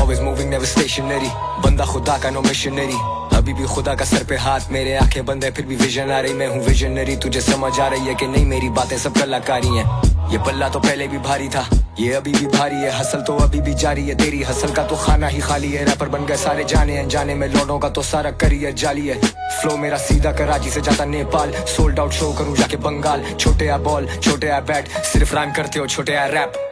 always moving, never stationary. बंदा खुदा का नो मिशनरी, अभी भी खुदा का सर पे हाथ, मेरे आंखें बंद है फिर भी विजन आ रही। मैं हूँ विजनरी, तुझे समझ आ रही है कि नहीं मेरी बातें सब कलाकारी हैं। ये पल्ला तो पहले भी भारी था, ये अभी भी भारी है। हसल तो अभी भी जारी है, तेरी हसल का तो खाना ही खाली है। रैपर बन गए सारे जाने अनजाने में, लौटों का तो सारा करियर जाली है। फ्लो मेरा सीधा कराची से जाता नेपाल, सोल्ड आउट शो करूँ जाके बंगाल। छोटे आ बॉल छोटे आ बैट, सिर्फ राइम करते हो छोटे आ rap.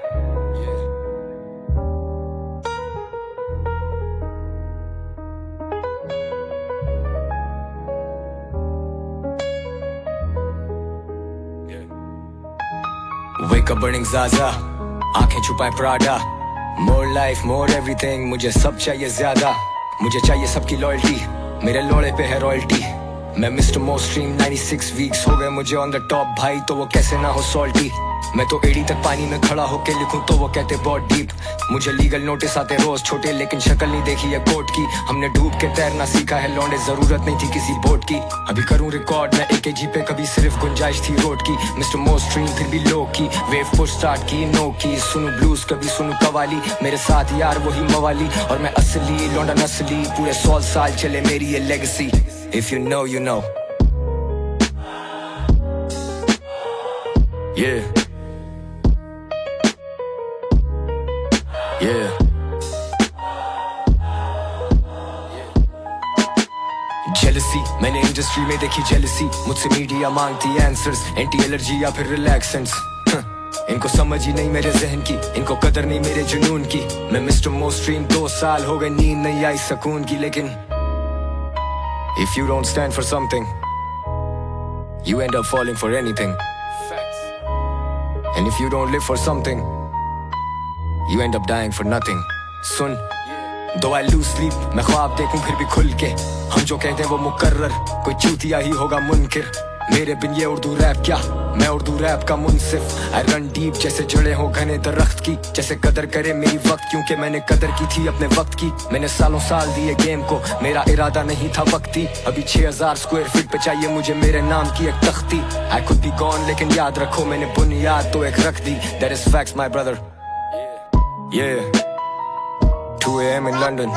Wake up burning Zaza, आंखें छुपाए Prada. More life, more everything, मुझे सब चाहिए ज्यादा। मुझे चाहिए सबकी लॉयल्टी, मेरे लोड़े पे है रॉयल्टी। मैं मिस्टर मोस्ट्रीम 96 वीक्स हो गए मुझे ऑन द टॉप भाई, तो वो कैसे ना हो सॉल्टी। मैं तो एड़ी तक पानी में खड़ा होके लिखूं तो वो कहते बहुत डीप। मुझे लीगल नोटिस आते रोज छोटे, लेकिन शक्ल नहीं देखी है कोर्ट की। हमने डूब के तैरना सीखा है लौंडे, जरूरत नहीं थी किसी बोट की। अभी करूं रिकॉर्ड मैं AKG पे, कभी सिर्फ गुंजाइश थी रोड की। मिस्टर मोस्ट्रीम फिर भी लो की, वेव पुश स्टार्ट की नो की। सुनू ब्लूज कभी सुनू कवाली, मेरे साथ यार वही मवाली। और मैं असली लौंडा नस्ली, पूरे 100 साल चले मेरी ये legacy. If you know, you know. Yeah. Yeah. Jealousy, मैंने इंडस्ट्री में देखी जेलसी। मुझसे मीडिया मांगती आंसर्स, एंटी एलर्जी या फिर रिलैक्सेंट्स। इनको समझ ही नहीं मेरे जहन की, इनको कदर नहीं मेरे जुनून की। मैं मिस्टर मोस्ट्रीम 2 साल हो गए नींद नहीं आई सुकून की। लेकिन if you don't stand for something, you end up falling for anything. And if you don't live for something, you end up dying for nothing. Soon, though I lose sleep, मैं ख्वाब देखूं फिर भी खुल के। हम जो कहते हैं वो मुकर्रर, कोई चूतिया ही होगा मुनकिर। मेरे बिन ये उर्दू रैप क्या, मैं उर्दू रैप का मुनसिफ। आई रन डीप जैसे जड़े हो घने दरख्त की, जैसे कदर करे मेरी वक्त, क्योंकि मैंने कदर की थी अपने वक्त की। मैंने सालों साल दिए गेम को, मेरा इरादा नहीं था वक्ती। अभी 6000 स्क्वायर फीट पे चाहिए मुझे मेरे नाम की एक तख्ती। आई कुड बी गॉन लेकिन याद रखो मैंने बुनियाद तो एक रख दी। That is facts my brother. Yeah. 2 AM in London.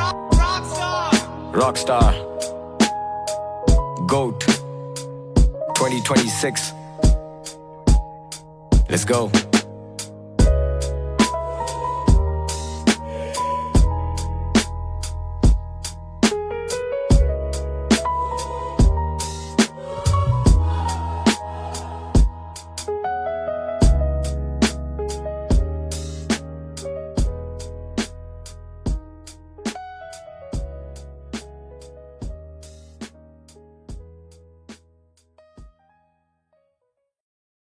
Rockstar. GOAT. 2026. Let's go.